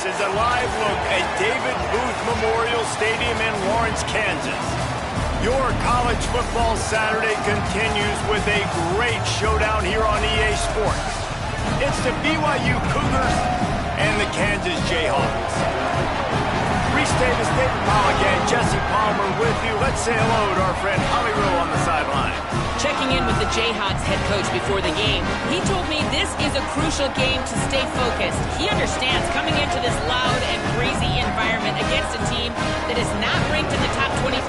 This is a live look at David Booth Memorial Stadium in Lawrence, Kansas. Your college football Saturday continues with a great showdown here on EA Sports. It's the BYU Cougars and the Kansas Jayhawks. Reese Davis, David Pollock, and Jesse Palmer with you. Let's say hello to our friend Holly Rowe on the sideline. Checking in with the Jayhawks head coach before the game, he told me this is a crucial game to stay focused. He understands coming into this loud and crazy environment against a team that is not ranked in the top 25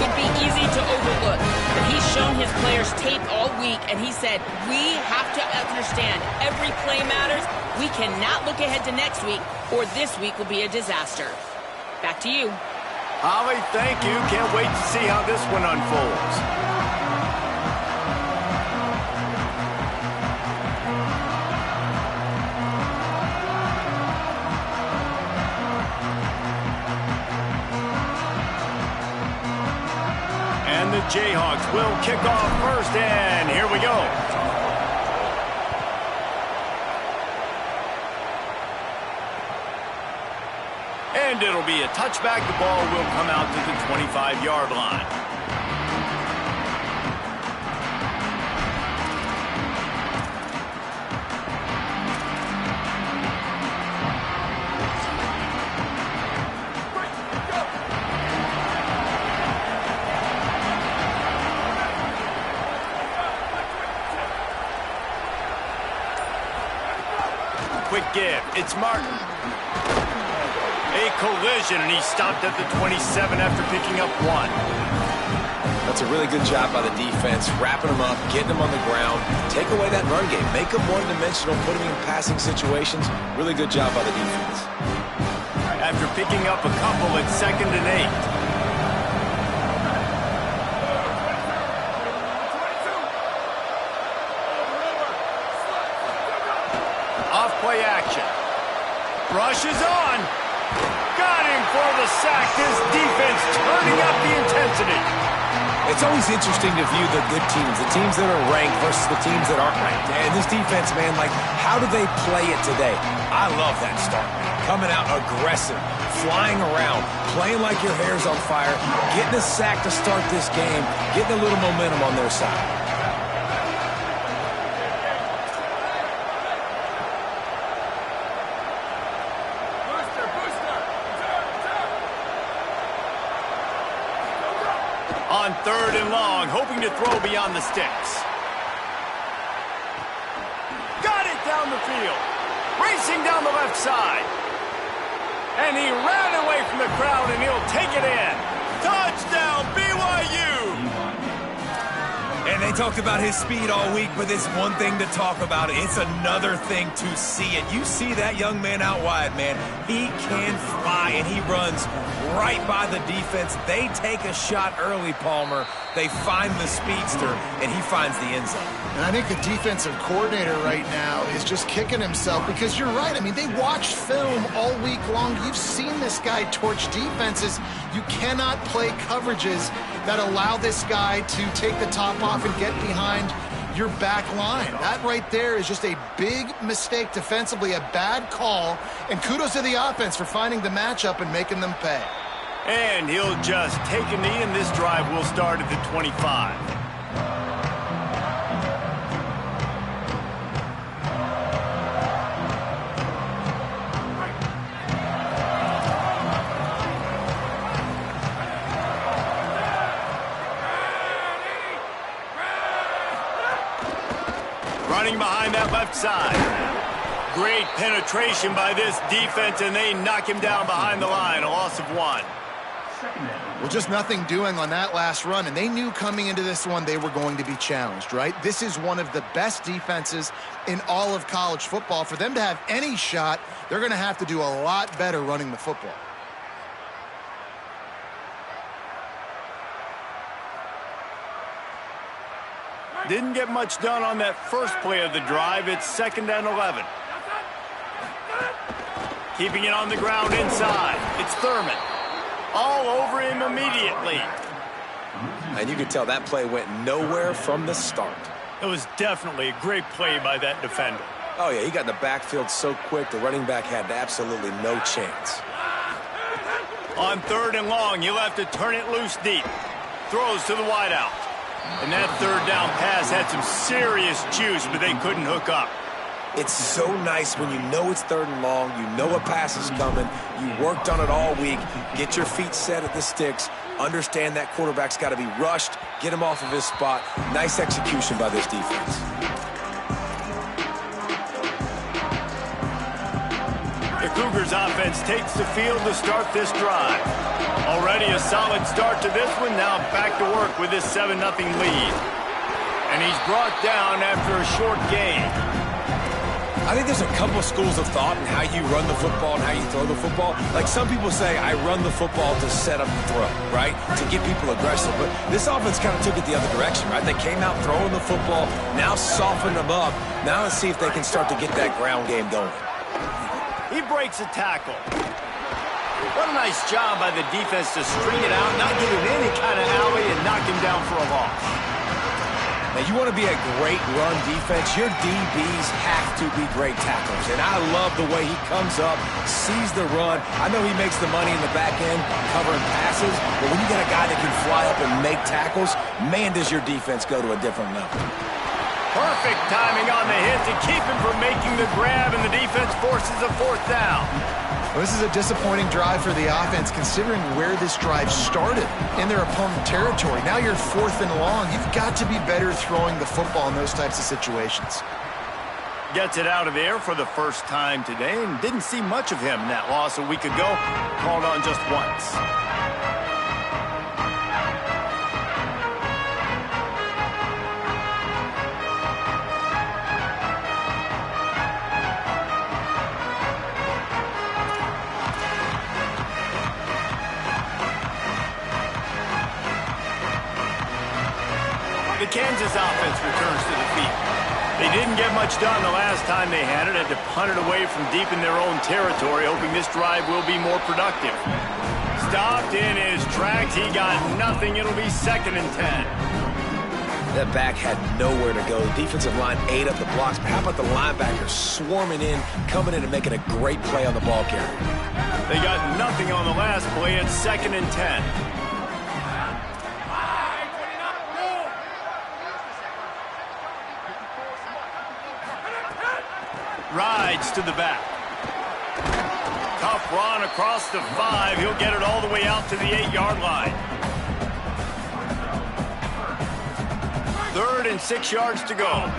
could be easy to overlook. But he's shown his players tape all week, and he said, we have to understand every play matters. We cannot look ahead to next week, or this week will be a disaster. Back to you. Holly, thank you. Can't wait to see how this one unfolds. And the Jayhawks will kick off first, and here we go. And it'll be a touchback. The ball will come out to the 25-yard line. Quick give. It's Martin. A collision, and he stopped at the 27 after picking up one. That's a really good job by the defense, wrapping them up, getting them on the ground, take away that run game, make them one-dimensional, put them in passing situations. Really good job by the defense. After picking up a couple at 2nd and 8. Off-play action. Rushes on. Got him for the sack. This defense turning up the intensity. It's always interesting to view the good teams, the teams that are ranked versus the teams that aren't ranked. And this defense, man, like, how do they play it today? I love that start, man. Coming out aggressive, flying around, playing like your hair's on fire, getting a sack to start this game, getting a little momentum on their side. On 3rd and long, hoping to throw beyond the sticks. Got it down the field. Racing down the left side. And he ran away from the crowd, and he'll take it in. Touchdown, BYU! And they talked about his speed all week, but it's one thing to talk about. It's another thing to see it. You see that young man out wide, man. He can fly, and he runs right by the defense. They take a shot early, Palmer. They find the speedster, and he finds the end zone. And I think the defensive coordinator right now is just kicking himself because you're right. I mean, they watched film all week long. You've seen this guy torch defenses. You cannot play coverages that allow this guy to take the top off and get behind your back line. That right there is just a big mistake defensively, a bad call. And kudos to the offense for finding the matchup and making them pay. And he'll just take a knee, and this drive will start at the 25. Running behind that left side. Great penetration by this defense, and they knock him down behind the line. A loss of 1. Well, just nothing doing on that last run, and they knew coming into this one they were going to be challenged, right? This is one of the best defenses in all of college football. For them to have any shot, they're going to have to do a lot better running the football. Didn't get much done on that first play of the drive. It's 2nd and 11. Keeping it on the ground inside. It's Thurman. All over him immediately. And you could tell that play went nowhere from the start. It was definitely a great play by that defender. Oh, yeah, he got in the backfield so quick, the running back had absolutely no chance. On 3rd and long, you'll have to turn it loose deep. Throws to the wideout. And that 3rd down pass had some serious juice, but they couldn't hook up. It's so nice when you know it's 3rd and long, you know a pass is coming, you worked on it all week, get your feet set at the sticks, understand that quarterback's got to be rushed, get him off of his spot. Nice execution by this defense. The Cougars offense takes the field to start this drive. Already a solid start to this one, now back to work with this 7-0 lead. And he's brought down after a short gain. I think there's a couple of schools of thought in how you run the football and how you throw the football. Like some people say, I run the football to set up the throw, right? To get people aggressive. But this offense kind of took it the other direction, right? They came out throwing the football, now softened them up. Now let's see if they can start to get that ground game going. He breaks a tackle. What a nice job by the defense to string it out, not give him any kind of alley, and knock him down for a loss. Now, you want to be a great run defense, your DBs have to be great tacklers. And I love the way he comes up, sees the run. I know he makes the money in the back end covering passes, but when you got a guy that can fly up and make tackles, man, does your defense go to a different level. Perfect timing on the hit to keep him from making the grab, and the defense forces a 4th down. Well, this is a disappointing drive for the offense, considering where this drive started in their opponent territory. Now you're 4th and long. You've got to be better throwing the football in those types of situations. Gets it out of the air for the first time today, and didn't see much of him in that loss a week ago. Called on just once. The Kansas offense returns to the field. They didn't get much done the last time they had it. Had to punt it away from deep in their own territory, hoping this drive will be more productive. Stopped in his tracks. He got nothing. It'll be 2nd and 10. That back had nowhere to go. The defensive line ate up the blocks. But how about the linebackers swarming in, coming in and making a great play on the ball carrier? They got nothing on the last play. It's 2nd and 10. Rides to the back. Tough run across the 5. He'll get it all the way out to the 8-yard line. 3rd and 6 yards to go.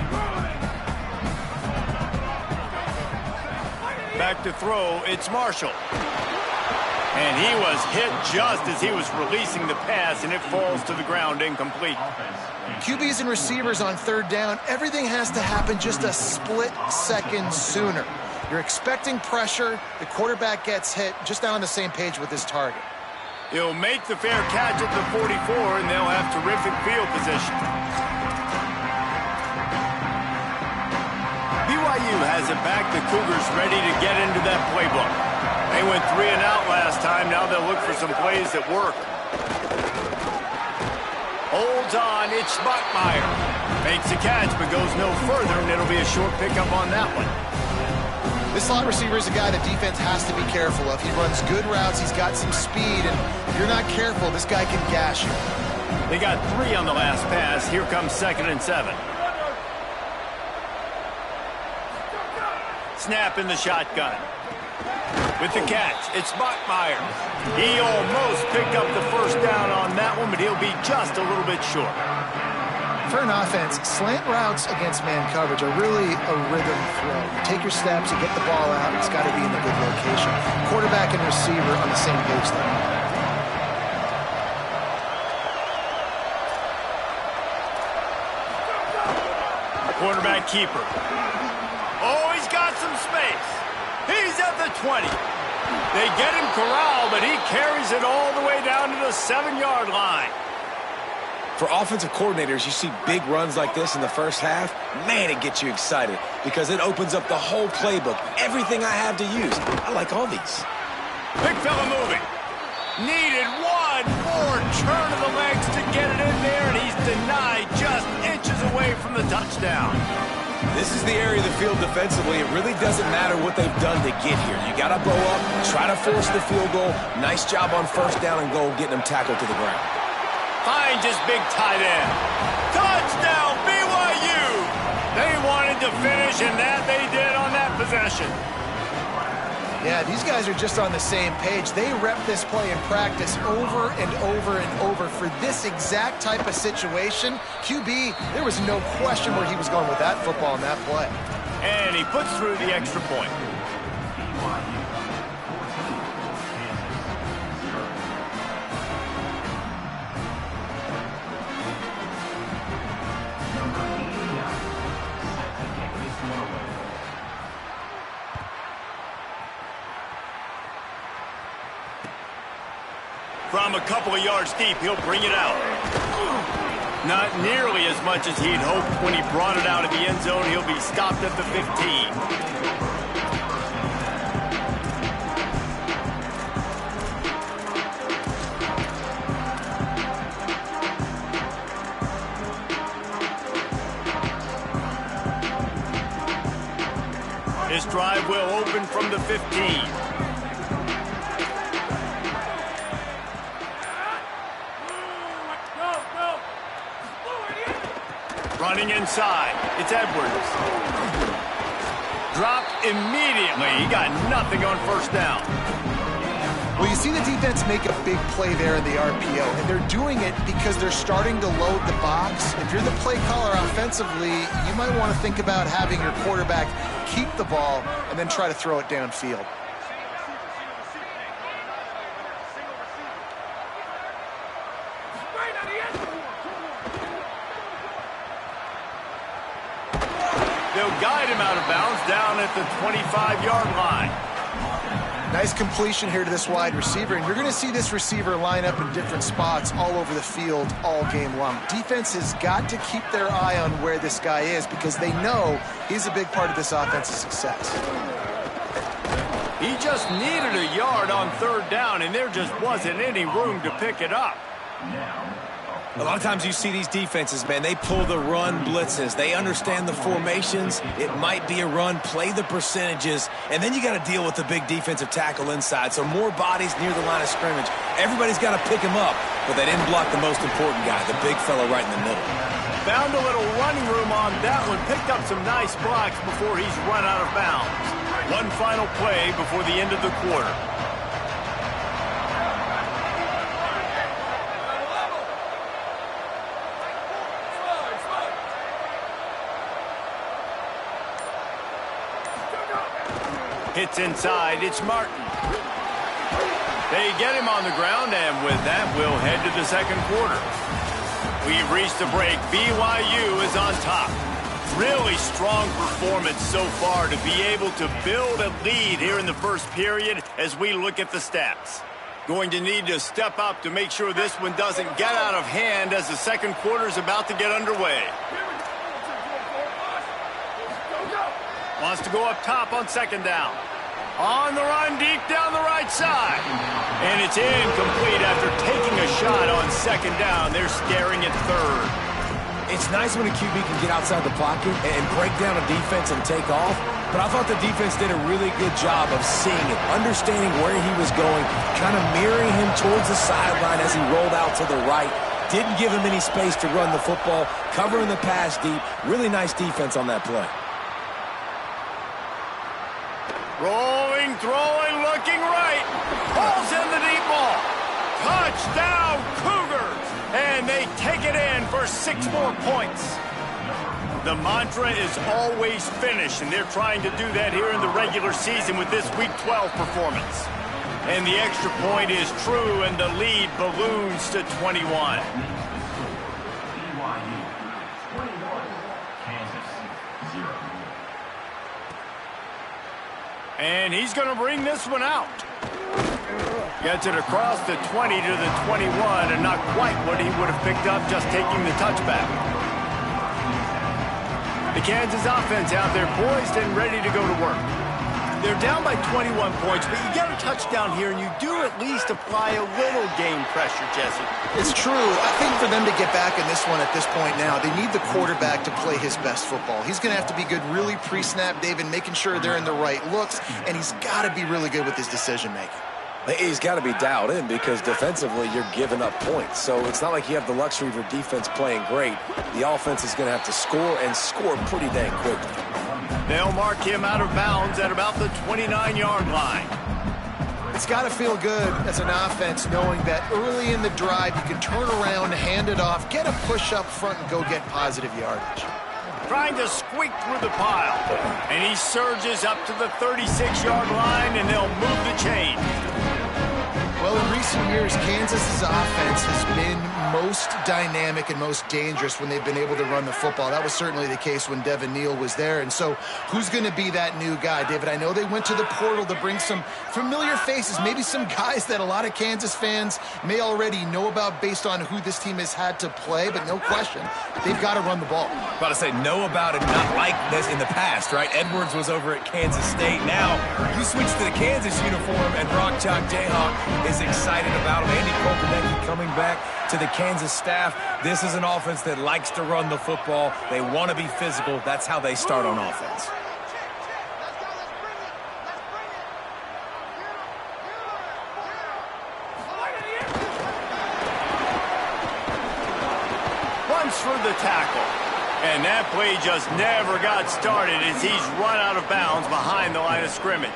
Back to throw, it's Marshall. And he was hit just as he was releasing the pass, and it falls to the ground incomplete. QBs and receivers on 3rd down, everything has to happen just a split second sooner. You're expecting pressure, the quarterback gets hit, just not on the same page with his target. He'll make the fair catch at the 44, and they'll have terrific field position. BYU has it back. The Cougars ready to get into that playbook. They went 3 and out last time. Now they'll look for some plays that work. Holds on, it's Schmuckmeyer. Makes a catch, but goes no further, and it'll be a short pickup on that one. This slot receiver is a guy the defense has to be careful of. He runs good routes, he's got some speed, and if you're not careful, this guy can gash you. They got 3 on the last pass. Here comes 2nd and 7. Snap in the shotgun. With the catch, it's Schmuckmeyer. He almost picked up the 1st down on that one, but he'll be just a little bit short. For an offense, slant routes against man coverage are really a rhythm throw. You take your steps, you get the ball out, it's got to be in a good location. Quarterback and receiver on the same page there. Quarterback keeper. Oh, he's got some space. He's at the 20. They get him corralled, but he carries it all the way down to the 7-yard line. For offensive coordinators, you see big runs like this in the first half, man, it gets you excited because it opens up the whole playbook, everything I have to use. I like all these. Big fella moving. Needed one more turn of the legs to get it in there, and he's denied just inches away from the touchdown. This is the area of the field defensively. It really doesn't matter what they've done to get here. You got to bow up, try to force the field goal. Nice job on first down and goal, getting them tackled to the ground. Finds his big tight end. Touchdown, BYU! They wanted to finish, and that they did on that possession. Yeah, these guys are just on the same page. They rep this play in practice over and over and over for this exact type of situation. QB, there was no question where he was going with that football in that play. And he puts through the extra point. From a couple of yards deep, he'll bring it out. Not nearly as much as he'd hoped when he brought it out of the end zone. He'll be stopped at the 15. This drive will open from the 15. Running inside. It's Edwards. Dropped immediately. He got nothing on first down. Well, you see the defense make a big play there in the RPO, and they're doing it because they're starting to load the box. If you're the play caller offensively, you might want to think about having your quarterback keep the ball and then try to throw it downfield. They'll guide him out of bounds down at the 25-yard line. Nice completion here to this wide receiver, and you're going to see this receiver line up in different spots all over the field all game long. Defense has got to keep their eye on where this guy is because they know he's a big part of this offense's success. He just needed a yard on third down, and there just wasn't any room to pick it up. A lot of times you see these defenses, man, they pull the run blitzes. They understand the formations. It might be a run, play the percentages, and then you got to deal with the big defensive tackle inside. So more bodies near the line of scrimmage. Everybody's got to pick him up, but they didn't block the most important guy, the big fella right in the middle. Found a little running room on that one. Picked up some nice blocks before he's run out of bounds. One final play before the end of the quarter. Hits inside, it's Martin. They get him on the ground, and with that, we'll head to the second quarter. We've reached the break. BYU is on top. Really strong performance so far to be able to build a lead here in the first period as we look at the stats. Going to need to step up to make sure this one doesn't get out of hand as the second quarter is about to get underway. Wants to go up top on second down. On the run deep down the right side. And it's incomplete after taking a shot on second down. They're staring at third. It's nice when a QB can get outside the pocket and break down a defense and take off. But I thought the defense did a really good job of seeing it, understanding where he was going, kind of mirroring him towards the sideline as he rolled out to the right. Didn't give him any space to run the football, covering the pass deep. Really nice defense on that play. Rolling, throwing, looking right. Pulls in the deep ball. Touchdown, Cougars. And they take it in for 6 more points. The mantra is always finish, and they're trying to do that here in the regular season with this Week 12 performance. And the extra point is true, and the lead balloons to 21. And he's going to bring this one out. Gets it across the 20 to the 21, and not quite what he would have picked up just taking the touchback. The Kansas offense out there poised and ready to go to work. They're down by 21 points, but you get a touchdown here, and you do at least apply a little game pressure, Jesse. It's true. I think for them to get back in this one at this point now, they need the quarterback to play his best football. He's going to have to be good really pre-snap, David, making sure they're in the right looks, and he's got to be really good with his decision-making. He's got to be dialed in because defensively you're giving up points. So it's not like you have the luxury of your defense playing great. The offense is going to have to score and score pretty dang quickly. They'll mark him out of bounds at about the 29-yard line. It's got to feel good as an offense knowing that early in the drive you can turn around, hand it off, get a push up front, and go get positive yardage. Trying to squeak through the pile. And he surges up to the 36-yard line, and they'll move the chain. Well, in recent years, Kansas's offense has been most dynamic and most dangerous when they've been able to run the football. That was certainly the case when Devin Neal was there. And so who's going to be that new guy? David, I know they went to the portal to bring some familiar faces, maybe some guys that a lot of Kansas fans may already know about based on who this team has had to play, but no question, they've got to run the ball. About to say know about it, not like this in the past, right? Edwards was over at Kansas State. Now you switch to the Kansas uniform, and Brock Chalk Jayhawk is excited about him. Andy Kolpenecki coming back to the Kansas staff. This is an offense that likes to run the football. They want to be physical. That's how they start on offense. Runs for the tackle. And that play just never got started as he's run out of bounds behind the line of scrimmage.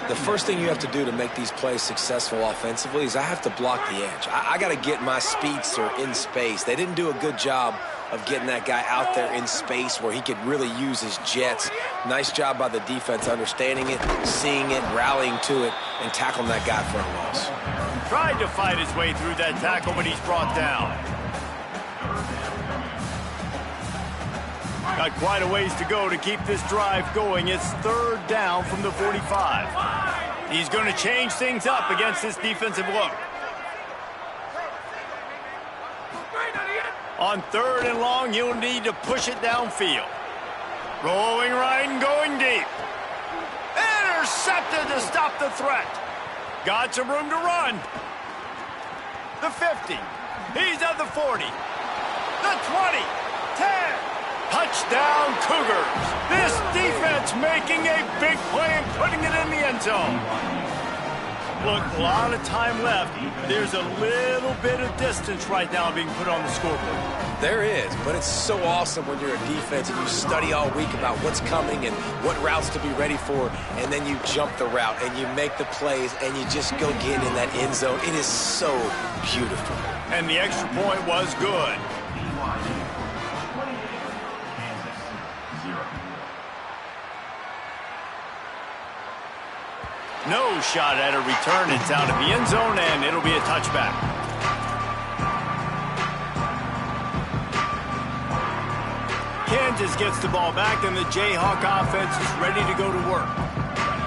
The first thing you have to do to make these plays successful offensively is I have to block the edge. I got to get my speedster in space. They didn't do a good job of getting that guy out there in space where he could really use his jets. Nice job by the defense understanding it, seeing it, rallying to it, and tackling that guy for a loss. Tried to fight his way through that tackle, but he's brought down. Got quite a ways to go to keep this drive going. It's third down from the 45. He's going to change things up against this defensive look. On third and long, he'll need to push it downfield. Rolling right and going deep. Intercepted to stop the threat. Got some room to run. The 50. He's at the 40. The 20. 10. Touchdown, Cougars. This defense making a big play and putting it in the end zone. Look, a lot of time left. There's a little bit of distance right now being put on the scoreboard. There is, but it's so awesome when you're a defense and you study all week about what's coming and what routes to be ready for, and then you jump the route and you make the plays and you just go get in that end zone. It is so beautiful. And the extra point was good. No shot at a return. It's out of the end zone, and it'll be a touchback. Kansas gets the ball back, and the Jayhawk offense is ready to go to work.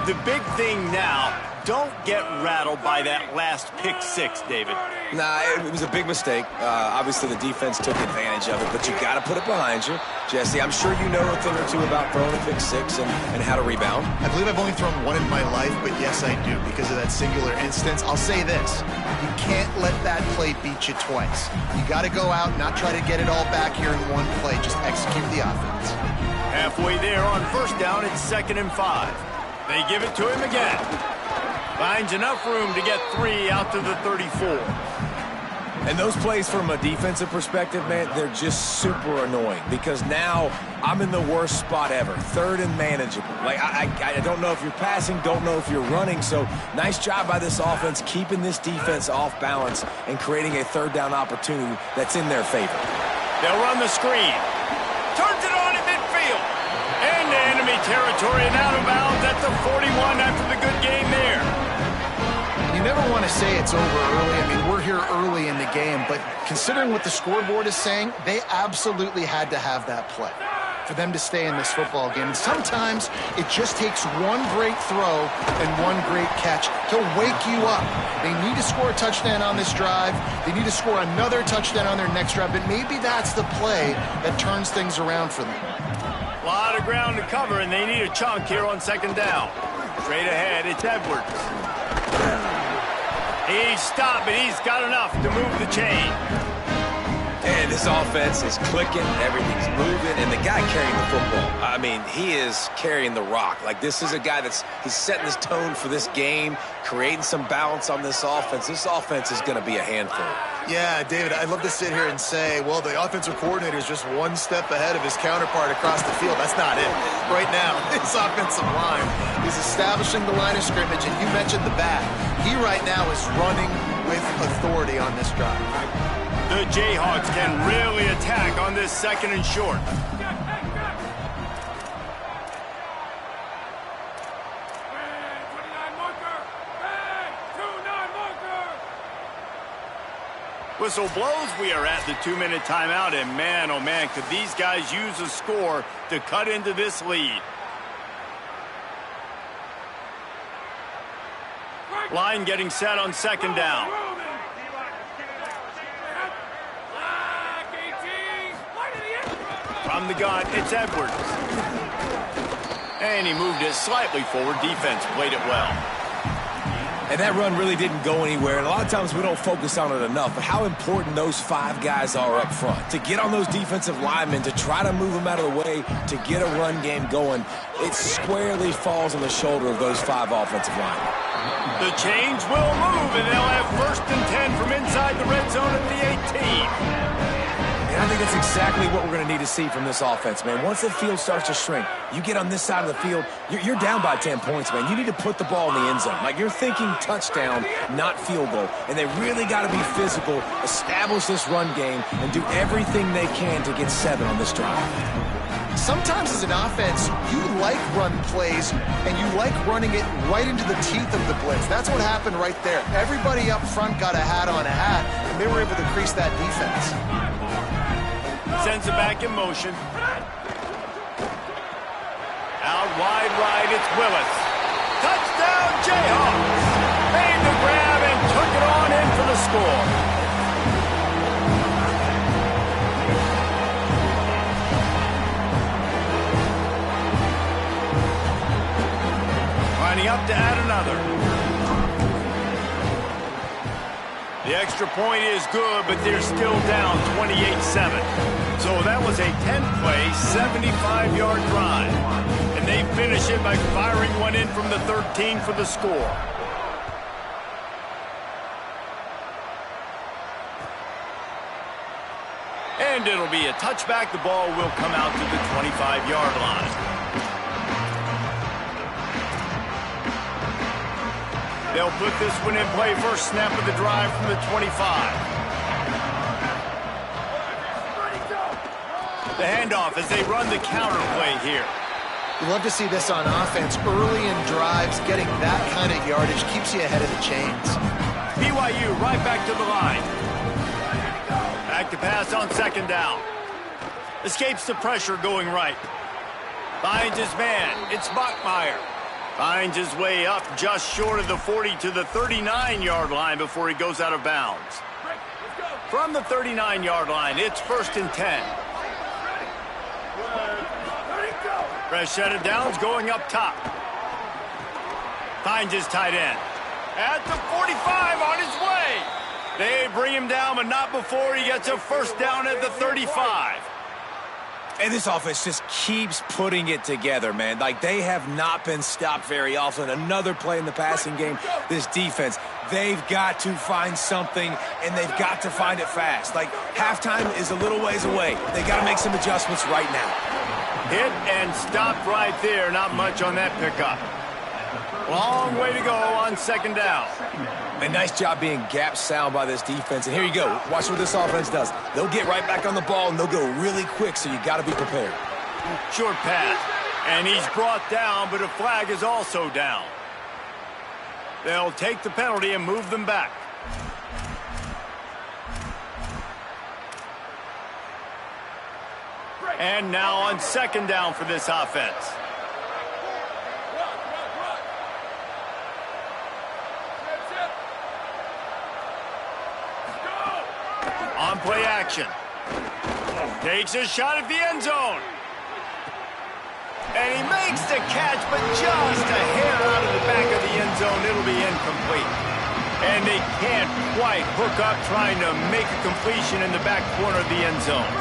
The big thing now, don't get rattled by that last pick six, David. Nah, it was a big mistake. Obviously, the defense took advantage of it, but you got to put it behind you. Jesse, I'm sure you know a thing or two about throwing a pick six and how to rebound. I believe I've only thrown one in my life, but yes, I do because of that singular instance. I'll say this. You can't let that play beat you twice. You got to go out, not try to get it all back here in one play. Just execute the offense. Halfway there on first down, it's 2nd and 5. They give it to him again. Finds enough room to get 3 out to the 34. And those plays from a defensive perspective, man, they're just super annoying because now I'm in the worst spot ever. Third and manageable. Like, I don't know if you're passing, don't know if you're running. So nice job by this offense keeping this defense off balance and creating a third down opportunity that's in their favor. They'll run the screen. Turns it on in midfield. Into enemy territory and out of bounds at the 41 after the good game there. You never want to say it's over early. I mean, we're here early in the game, but considering what the scoreboard is saying, they absolutely had to have that play for them to stay in this football game. And sometimes it just takes one great throw and one great catch to wake you up. They need to score a touchdown on this drive. They need to score another touchdown on their next drive, but maybe that's the play that turns things around for them. A lot of ground to cover, and they need a chunk here on 2nd down. Straight ahead, it's Edwards. He's stopped, but he's got enough to move the chain. And this offense is clicking, everything's moving, and the guy carrying the football, I mean, he is carrying the rock. Like, this is a guy he's setting this tone for this game, creating some balance on this offense. This offense is going to be a handful. Yeah, David, I'd love to sit here and say, well, the offensive coordinator is just one step ahead of his counterpart across the field. That's not it. Right now, his offensive line is establishing the line of scrimmage, and you mentioned the back. He right now is running with authority on this drive. The Jayhawks can really attack on this 2nd and short. Whistle blows. We are at the 2-minute timeout, and man, oh man, could these guys use a score to cut into this lead. Line getting set on 2nd down. From the gun, it's Edwards. And he moved it slightly forward. Defense played it well. And that run really didn't go anywhere. And a lot of times we don't focus on it enough, but how important those 5 guys are up front. To get on those defensive linemen, to try to move them out of the way, to get a run game going, it squarely falls on the shoulder of those 5 offensive linemen. The chains will move, and they'll have 1st and 10 from inside the red zone at the 18. And I think that's exactly what we're going to need to see from this offense, man. Once the field starts to shrink, you get on this side of the field, you're down by 10 points, man. You need to put the ball in the end zone. Like, you're thinking touchdown, not field goal. And they really got to be physical, establish this run game, and do everything they can to get 7 on this drive. Sometimes as an offense, you like run plays, and you like running it right into the teeth of the blitz. That's what happened right there. Everybody up front got a hat on a hat, and they were able to crease that defense. Sends it back in motion. Out wide right, it's Willis. Touchdown, Jayhawks! Made the grab and took it on in for the score. Lining up to add another. The extra point is good, but they're still down 28-7. So that was a 10-play, 75-yard drive. And they finish it by firing one in from the 13 for the score. And it'll be a touchback. The ball will come out to the 25-yard line. They'll put this one in play. First snap of the drive from the 25. The handoff as they run the counter play here. You love to see this on offense. Early in drives, getting that kind of yardage keeps you ahead of the chains. BYU right back to the line. Back to pass on 2nd down. Escapes the pressure going right. Finds his man. It's Bachmeier. Finds his way up just short of the 40 to the 39-yard line before he goes out of bounds. From the 39-yard line, it's 1st and 10. Fresh set of downs going up top. Finds his tight end. At the 45 on his way. They bring him down, but not before he gets a 1st down at the 35. And this offense just keeps putting it together, man. Like, they have not been stopped very often. Another play in the passing game. This defense, they've got to find something, and they've got to find it fast. Like, halftime is a little ways away. They got to make some adjustments right now. Hit and stopped right there. Not much on that pickup. Long way to go on 2nd down. A nice job being gap sound by this defense. And here you go. Watch what this offense does. They'll get right back on the ball, and they'll go really quick, so you got to be prepared. Short pass. And he's brought down, but a flag is also down. They'll take the penalty and move them back. And now on 2nd down for this offense. On play action. Takes a shot at the end zone. And he makes the catch, but just a hair out of the back of the end zone. It'll be incomplete. And they can't quite hook up trying to make a completion in the back corner of the end zone.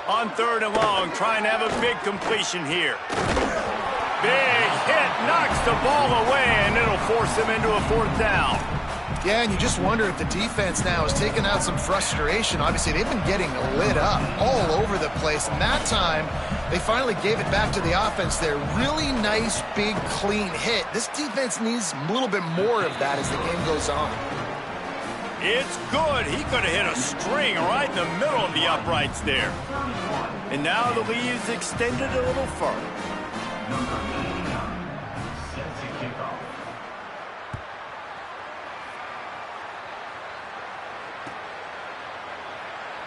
On 3rd and long, trying to have a big completion here. Big hit, knocks the ball away, and it'll force him into a 4th down. Yeah, and you just wonder if the defense now has taken out some frustration. Obviously, they've been getting lit up all over the place. And that time, they finally gave it back to the offense there. Really nice, big, clean hit. This defense needs a little bit more of that as the game goes on. It's good. He could have hit a string right in the middle of the uprights there. And now the lead is extended a little further.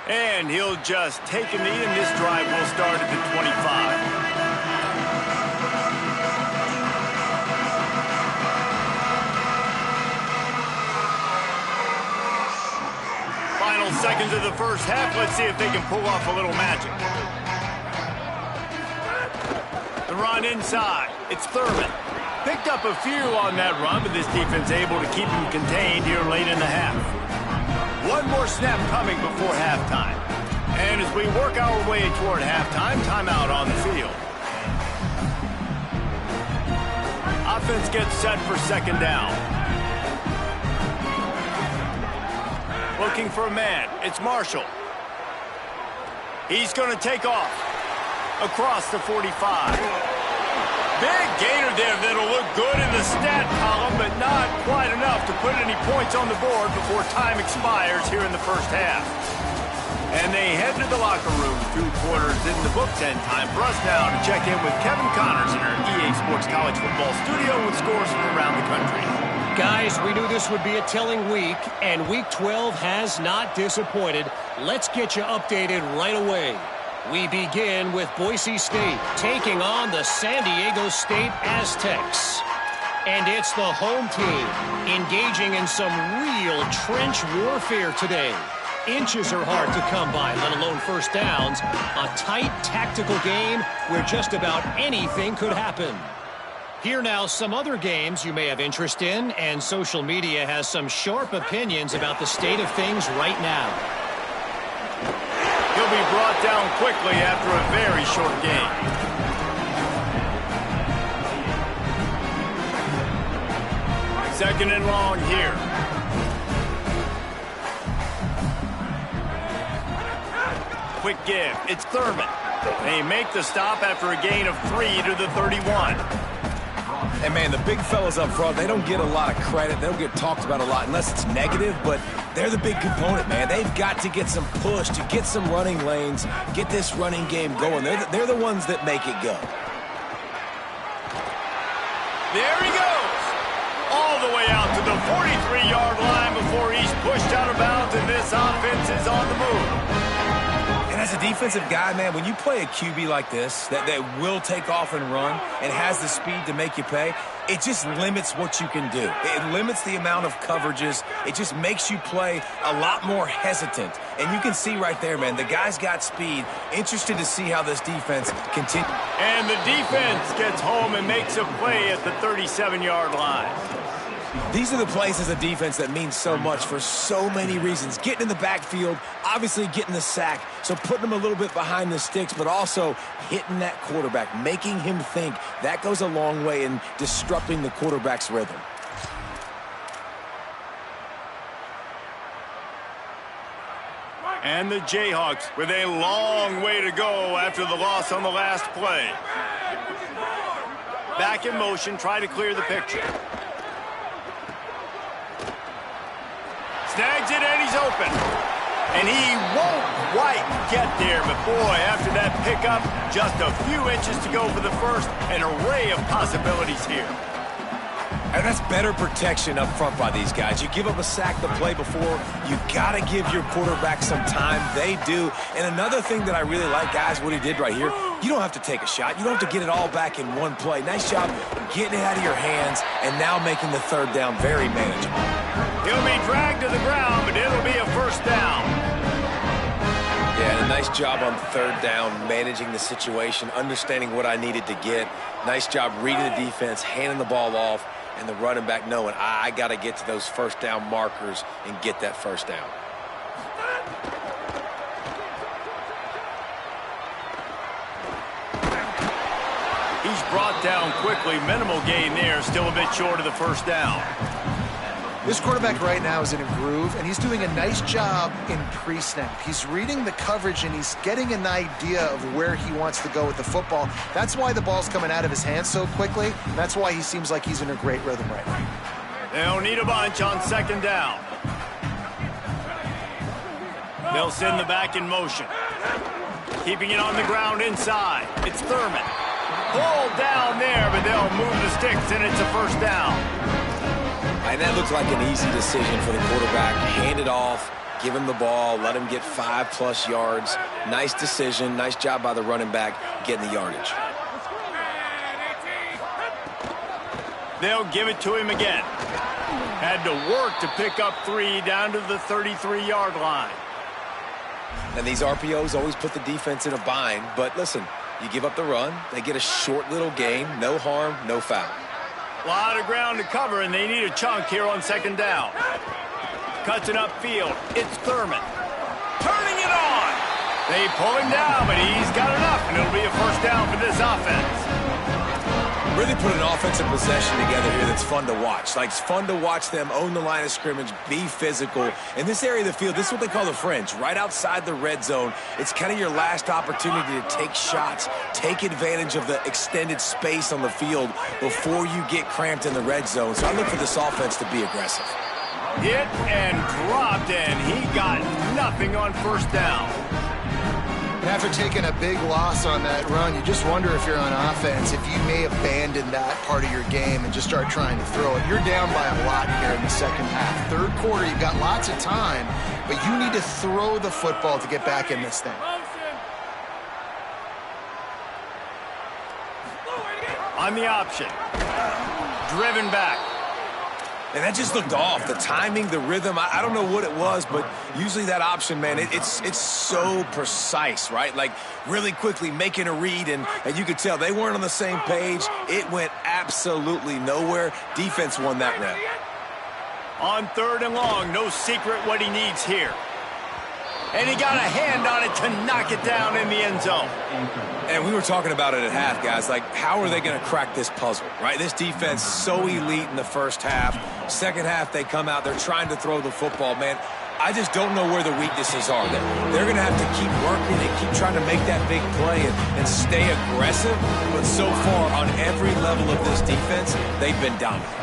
And he'll just take a knee, and this drive will start at the 25. Final seconds of the first half. Let's see if they can pull off a little magic. The run inside. It's Thurman. Picked up a few on that run, but this defense able to keep him contained here late in the half. One more snap coming before halftime. And as we work our way toward halftime, timeout on the field. Offense gets set for 2nd down. Looking for a man. It's Marshall. He's going to take off across the 45. Big gainer there that'll look good in the stat column, but not quite enough to put any points on the board before time expires here in the first half. And they head to the locker room. 2 quarters in the books, and time for us now to check in with Kevin Connors in our EA Sports College Football studio with scores from around the country. Guys, we knew this would be a telling week, and Week 12 has not disappointed. Let's get you updated right away. We begin with Boise State taking on the San Diego State Aztecs. And it's the home team engaging in some real trench warfare today. Inches are hard to come by, let alone first downs. A tight tactical game where just about anything could happen. Here now some other games you may have interest in, and social media has some sharp opinions about the state of things right now. He'll be brought down quickly after a very short game. Second and long here. Quick give. It's Thurman. They make the stop after a gain of 3 to the 31. And, man, the big fellas up front, they don't get a lot of credit. They don't get talked about a lot unless it's negative, but they're the big component, man. They've got to get some push, to get some running lanes, get this running game going. They're the ones that make it go. There he goes. All the way out to the 43-yard line before he's pushed out of bounds, and this offense is on the move. And as a defensive guy, man, when you play a QB like this that will take off and run and has the speed to make you pay, it just limits what you can do. It limits the amount of coverages. It just makes you play a lot more hesitant. And you can see right there, man, the guy's got speed. Interested to see how this defense continues. And the defense gets home and makes a play at the 37-yard line. These are the plays as a defense that mean so much for so many reasons. Getting in the backfield, obviously getting the sack, so putting them a little bit behind the sticks, but also hitting that quarterback, making him think. That goes a long way in disrupting the quarterback's rhythm. And the Jayhawks with a long way to go after the loss on the last play. Back in motion, try to clear the picture. Snags it, and he's open. And he won't quite get there, but boy, after that pickup, just a few inches to go for the first. An array of possibilities here. And that's better protection up front by these guys. You give up a sack the play before, you got to give your quarterback some time. They do. And another thing that I really like, guys, what he did right here, you don't have to take a shot. You don't have to get it all back in one play. Nice job getting it out of your hands and now making the third down very manageable. He'll be dragged to the ground, but it'll be a first down. Yeah, and a nice job on third down, managing the situation, understanding what I needed to get. Nice job reading the defense, handing the ball off, and the running back knowing I got to get to those first down markers and get that first down. He's brought down quickly. Minimal gain there. Still a bit short of the first down. This quarterback right now is in a groove, and he's doing a nice job in pre-snap. He's reading the coverage, and he's getting an idea of where he wants to go with the football. That's why the ball's coming out of his hands so quickly. That's why he seems like he's in a great rhythm right now. They'll need a bunch on second down. They'll send the back in motion. Keeping it on the ground inside. It's Thurman. Pulled down there, but they'll move the sticks, and it's a first down. And that looked like an easy decision for the quarterback. Hand it off, give him the ball, let him get 5+ yards. Nice decision. Nice job by the running back getting the yardage. They'll give it to him again. Had to work to pick up 3 down to the 33-yard line. And these RPOs always put the defense in a bind. But listen, you give up the run, they get a short little gain. No harm, no foul. A lot of ground to cover, and they need a chunk here on second down. Cuts it upfield. It's Thurman. Turning it on. They pull him down, but he's got enough, and it'll be a first down for this offense. Really put an offensive possession together here that's fun to watch. Like, it's fun to watch them own the line of scrimmage, be physical. In this area of the field, this is what they call the fringe, right outside the red zone. It's kind of your last opportunity to take shots, take advantage of the extended space on the field before you get cramped in the red zone. So I look for this offense to be aggressive. Hit and dropped, and he got nothing on first down. And after taking a big loss on that run, you just wonder if you're on offense, if you may abandon that part of your game and just start trying to throw it. You're down by a lot here in the second half. Third quarter, you've got lots of time, but you need to throw the football to get back in this thing. On the option. Driven back. And that just looked off. The timing, the rhythm, I don't know what it was, but usually that option, man, it's so precise, right? Like, really quickly making a read, and you could tell they weren't on the same page. It went absolutely nowhere. Defense won that rep. On third and long, no secret what he needs here. And he got a hand on it to knock it down in the end zone. And we were talking about it at half, guys. Like, how are they going to crack this puzzle, right? This defense so elite in the first half. Second half, they come out. They're trying to throw the football, man. I just don't know where the weaknesses are. They're going to have to keep working and keep trying to make that big play and stay aggressive. But so far, on every level of this defense, they've been dominant.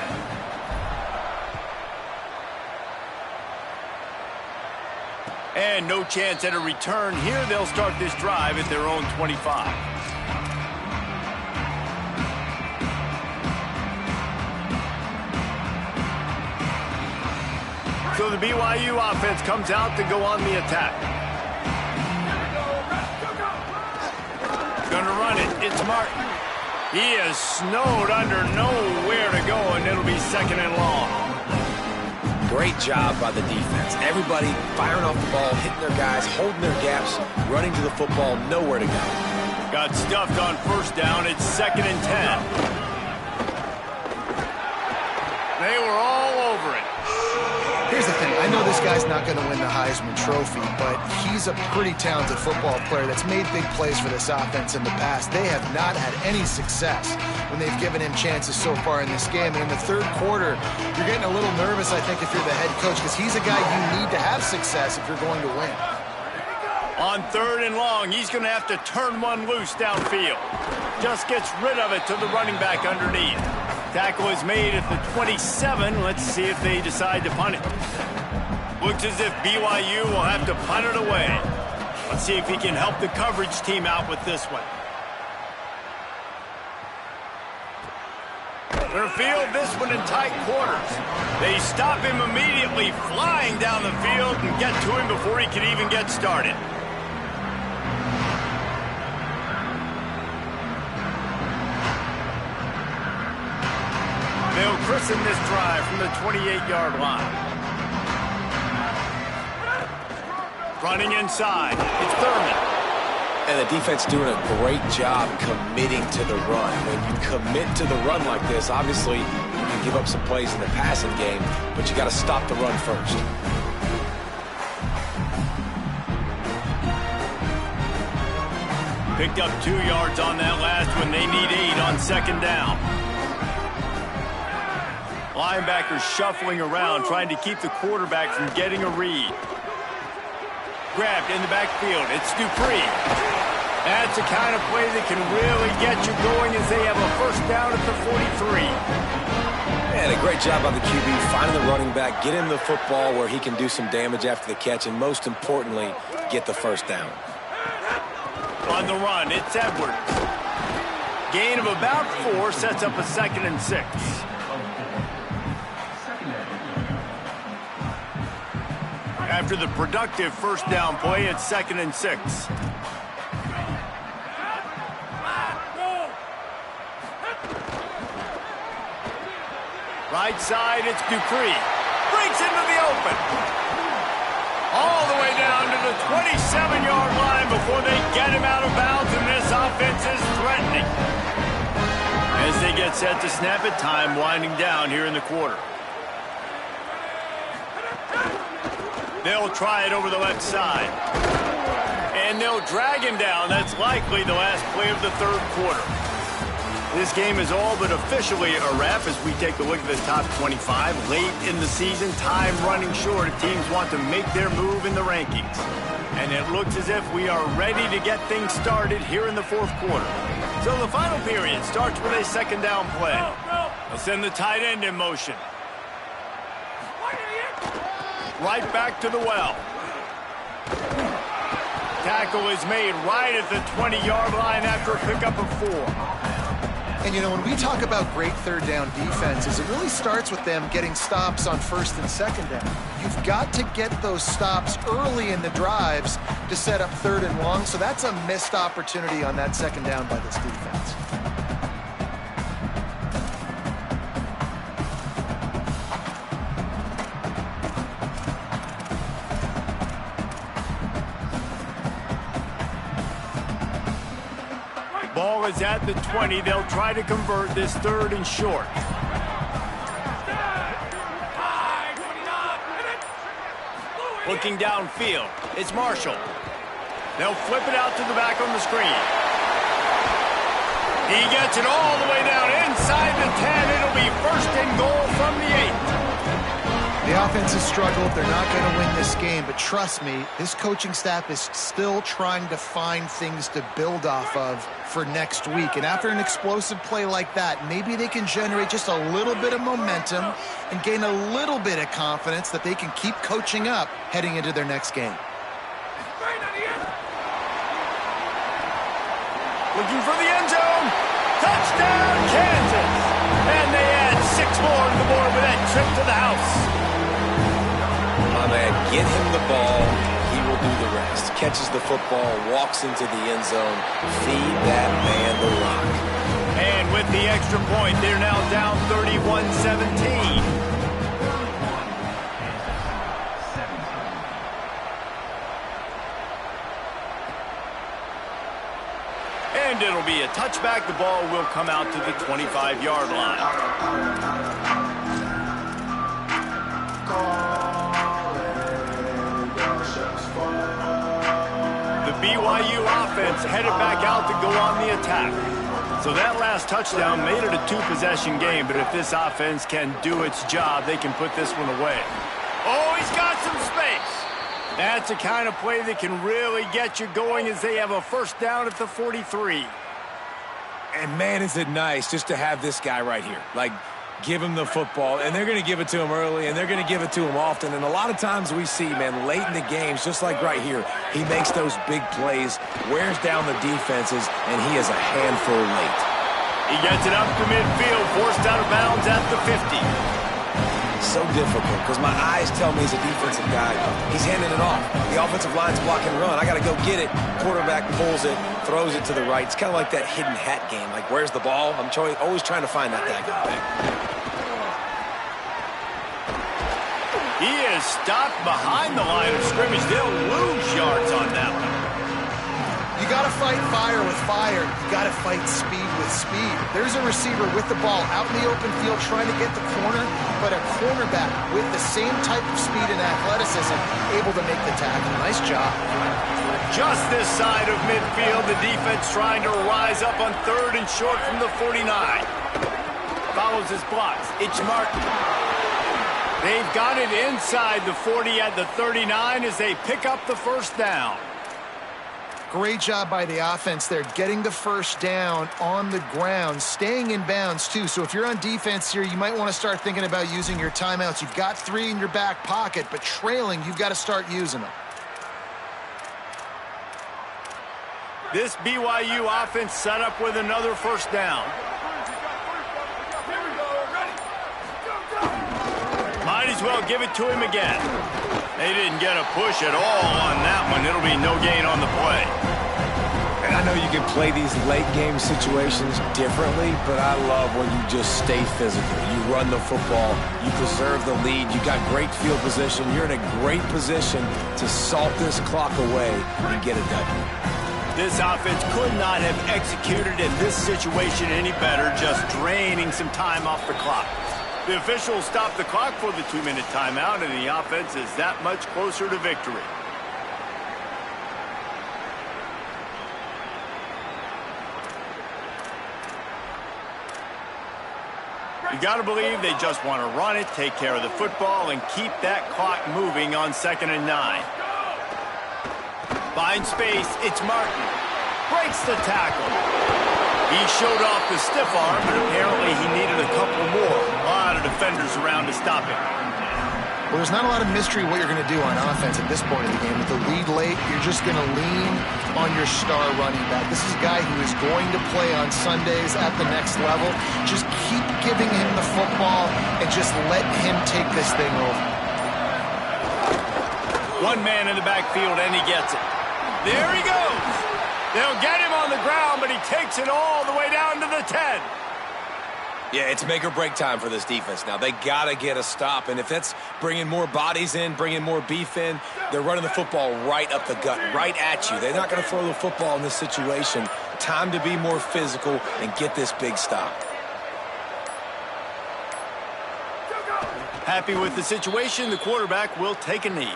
And no chance at a return here. They'll start this drive at their own 25. So the BYU offense comes out to go on the attack. Gonna run it. It's Martin. He is snowed under, nowhere to go, and it'll be second and long. Great job by the defense. Everybody firing off the ball, hitting their guys, holding their gaps, running to the football, nowhere to go. Got stuffed on first down. It's second and 10. They were all over it. Here's the thing. I know this guy's not going to win the Heisman Trophy, but he's a pretty talented football player that's made big plays for this offense in the past. They have not had any success when they've given him chances so far in this game. And in the third quarter, you're getting a little nervous, I think, if you're the head coach, because he's a guy you need to have success if you're going to win. On third and long, he's going to have to turn one loose downfield. Just gets rid of it to the running back underneath. Tackle is made at the 27. Let's see if they decide to punt it. Looks as if BYU will have to punt it away. Let's see if he can help the coverage team out with this one. They'll field this one in tight quarters. They stop him immediately, flying down the field, and get to him before he can even get started. They'll christen this drive from the 28-yard line. Running inside. It's Thurman. And the defense doing a great job committing to the run. When you commit to the run like this, obviously you can give up some plays in the passing game, but you got to stop the run first. Picked up 2 yards on that last one. They need 8 on second down. Linebackers shuffling around, trying to keep the quarterback from getting a read. Grabbed in the backfield. It's Dupree. That's the kind of play that can really get you going as they have a first down at the 43. And a great job by the QB finding the running back, get him the football where he can do some damage after the catch, and most importantly, get the first down. On the run, it's Edwards. Gain of about 4 sets up a 2nd and 6. After the productive first down play, it's 2nd and 6. Right side, it's Dupree. Breaks into the open. All the way down to the 27-yard line before they get him out of bounds, and this offense is threatening. As they get set to snap it, time winding down here in the quarter. They'll try it over the left side. And they'll drag him down. That's likely the last play of the third quarter. This game is all but officially a wrap as we take a look at the top 25. Late in the season, time running short. Teams want to make their move in the rankings. And it looks as if we are ready to get things started here in the fourth quarter. So the final period starts with a second down play. They'll send the tight end in motion. Right back to the well. Tackle is made right at the 20-yard line after a pickup of 4. And, you know, when we talk about great third down defenses, it really starts with them getting stops on first and second down. You've got to get those stops early in the drives to set up third and long, so that's a missed opportunity on that second down by this defense. Ball is at the 20. They'll try to convert this third and short. Looking downfield, it's Marshall. They'll flip it out to the back on the screen. He gets it all the way down inside the 10. It'll be first and goal from the 8. The offense has struggled. They're not going to win this game, but trust me, this coaching staff is still trying to find things to build off of for next week. And after an explosive play like that, maybe they can generate just a little bit of momentum and gain a little bit of confidence that they can keep coaching up heading into their next game. Looking for the end zone. Touchdown, Kansas. And they add 6 more to the board with that trip to the house. My man, get him the ball. He will do the rest. Catches the football, walks into the end zone. Feed that man the rock. And with the extra point, they're now down 31-17. And it'll be a touchback. The ball will come out to the 25-yard line. BYU offense headed back out to go on the attack. So that last touchdown made it a 2-possession game, but if this offense can do its job, they can put this one away. Oh, he's got some space. That's the kind of play that can really get you going as they have a first down at the 43. And man, is it nice just to have this guy right here. Like, give him the football, and they're going to give it to him early, and they're going to give it to him often. And a lot of times we see, man, late in the games, just like right here, he makes those big plays, wears down the defenses, and he is a handful late. He gets it up to midfield, forced out of bounds at the 50. So difficult because my eyes tell me he's a defensive guy. He's handing it off. The offensive line's blocking run. I got to go get it. Quarterback pulls it, throws it to the right. It's kind of like that hidden hat game. Like, where's the ball? I'm always trying to find that guy. He is stopped behind the line of scrimmage. They'll lose yards on that one. You got to fight fire with fire. You got to fight speed with speed. There's a receiver with the ball out in the open field trying to get the corner, but a cornerback with the same type of speed and athleticism able to make the tackle. Nice job. Just this side of midfield, the defense trying to rise up on 3rd and short from the 49. Follows his blocks. It's Martin. They've got it inside the 40 at the 39 as they pick up the first down. Great job by the offense there, getting the first down on the ground, staying in bounds too. So if you're on defense here, you might want to start thinking about using your timeouts. You've got 3 in your back pocket, but trailing, you've got to start using them. This BYU offense set up with another first down. Might as well give it to him again. They didn't get a push at all on that one. It'll be no gain on the play. And I know you can play these late game situations differently, but I love when you just stay physical. You run the football, you preserve the lead, you got great field position, you're in a great position to salt this clock away and get it done. This offense could not have executed in this situation any better, just draining some time off the clock. The officials stopped the clock for the 2-minute timeout, and the offense is that much closer to victory. You got to believe they just want to run it, take care of the football, and keep that clock moving on 2nd and 9. Finds space, it's Martin. Breaks the tackle. He showed off the stiff arm, but apparently he needed a couple more. A lot of defenders around to stop him. Well, there's not a lot of mystery what you're going to do on offense at this point in the game. With the lead late, you're just going to lean on your star running back. This is a guy who is going to play on Sundays at the next level. Just keep giving him the football and just let him take this thing over. One man in the backfield, and he gets it. There he goes. They'll get him on the ground, but he takes it all the way down to the 10. Yeah, it's make or break time for this defense now. They got to get a stop, and if that's bringing more bodies in, bringing more beef in, they're running the football right up the gut, right at you. They're not going to throw the football in this situation. Time to be more physical and get this big stop. Happy with the situation, the quarterback will take a knee.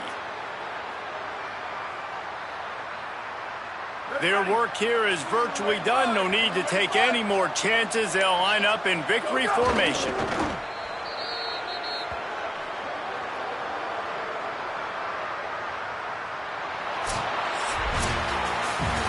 Their work here is virtually done. No need to take any more chances. They'll line up in victory formation.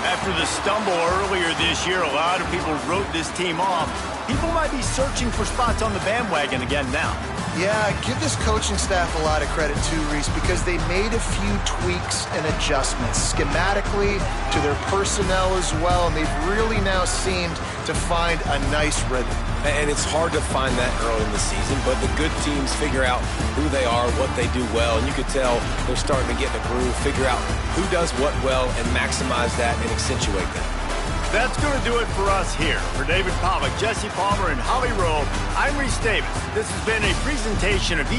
After the stumble earlier this year, a lot of people wrote this team off. People might be searching for spots on the bandwagon again now. Yeah, give this coaching staff a lot of credit too, Reese, because they made a few tweaks and adjustments schematically to their personnel as well, and they've really now seemed to find a nice rhythm. And it's hard to find that early in the season, but the good teams figure out who they are, what they do well, and you could tell they're starting to get in a groove, figure out who does what well, and maximize that and accentuate that. That's going to do it for us here. For David Pollack, Jesse Palmer, and Holly Rowe, I'm Reese Davis. This has been a presentation of